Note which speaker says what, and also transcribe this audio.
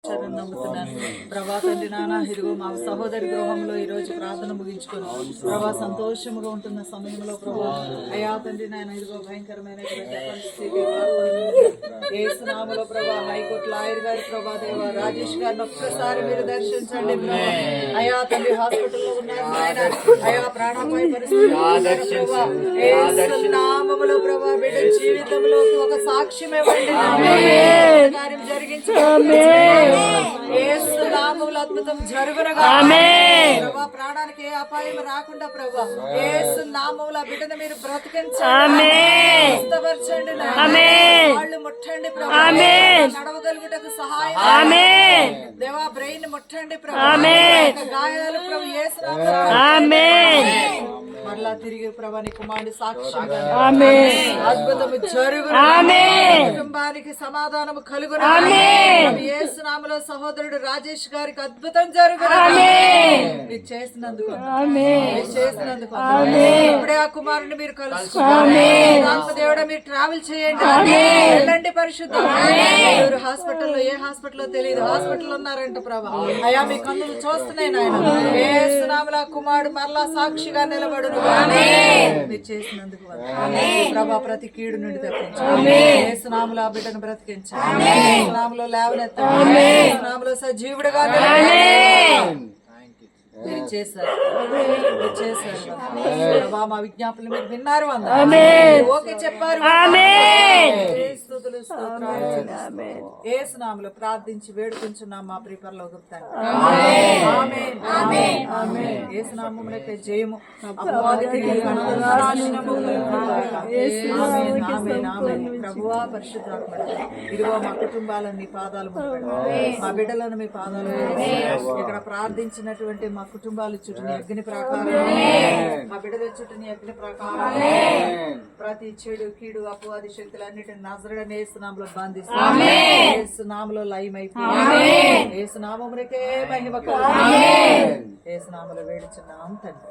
Speaker 1: నెరవేర్చారని నమ్ముతున్నాను. ప్రభా తండ్రి నాన్న, ఇదిగో మా సహోదరి గృహంలో ఈ రోజు ప్రార్థన ముగించుకొని ప్రభా సంతోషముగా ఉంటున్న సమయంలో ప్రభా అయా తండ్రి నాయన ఇదిగో భయంకరమైనటువంటి పరిస్థితి ఏసునామలో ప్రభా హైకోర్టు లాయర్ గారి ప్రభా దేవ రాజేష్ గారిని ఒక్కసారి మీరు దర్శించండి ప్రభా. అయా తండ్రి హాస్పిటల్లో ఉన్నారు నాయన, అయా ప్రాణాపాయ పరిస్థితి నామములో ప్రభా బిడ్డ జీవితంలోకి ఒక సాక్ష్యం ఇవ్వండి, కార్యం జరిగించండి, నామములు అద్భుతం జరుగునగా ప్రభా. ప్రాణానికి ఏ అపాయం రాకుండా ప్రభా యేసు నామముల బిడ్డను మీరు బ్రతికించండి, స్వస్థపరచండి, వాళ్ళు ముట్టండి ప్రభా, నడవగలుగుటకు సహాయం దేవా, బ్రెయిన్ ముట్టండి ప్రభా, గాయాలు ప్రభు యేసు నామములో మరలా తిరిగి ప్రభా నీ కుమారుడి సాక్షిగా అద్భుతము జరుగును, కుటుంబానికి సమాధానము కలుగును, యేసు నామములో సహోదరుడు రాజేష్ గారికి అద్భుతం జరుగును. మీరు చేసినందుకు ఇప్పుడే ఆ కుమారుని మీరు కలుసుకోండి, దేవుడా మీరు ట్రావెల్ చేయండి, వెళ్ళండి పరిశుద్ధ హాస్పిటల్లో, ఏ హాస్పిటల్లో తెలియదు, హాస్పిటల్ ఉన్నారంట ప్రభా. అయా మీ కన్నులు చూస్తున్నాయి నాయన, యేసు నామములో కుమారుడు మరలా సాక్షిగా నిలబడును. మీరు చేసినందుకు ప్రభా ప్రతి కీడు నుండి తప్పించండి, యేసు నామములో ఆ బిడ్డను బ్రతికించండి, యేసు నామములో లేవనెత్తండి, యేసు నామములో సజీవుడుగా మీరు చేశారు ప్రభా. మా విజ్ఞాపనలు మీరు విన్నారు, ఓకే చెప్పారు. యేసు నామములో ప్రార్థించి వేడుకుంటున్నాం మా ప్రియ పరలోకపు తండ్రి. యేసు నామమునకే జయము, అపవాదికి నాశనము. ప్రభువా పరిశుద్ధాత్మ ఇదిగో మా కుటుంబాలను మీ పాదాలు, మా బిడ్డలను మీ పాదాలు, ఇక్కడ ప్రార్థించినటువంటి మా కుటుంబాల చుట్టూని అగ్ని ప్రాకారం, మా బిడ్డల చుట్టూని అగ్ని ప్రాకారం, ప్రతి చెడు కీడు అపవాది శక్తులన్నిటిని నజరేయుడైన యేసు నామములో బంధిస్తాం, యేసు నామములో లయమైపోయి యేసు నామమునకే మహిమ కలుగును. యేసు నామములో వేడుచున్నాం తండ్రి.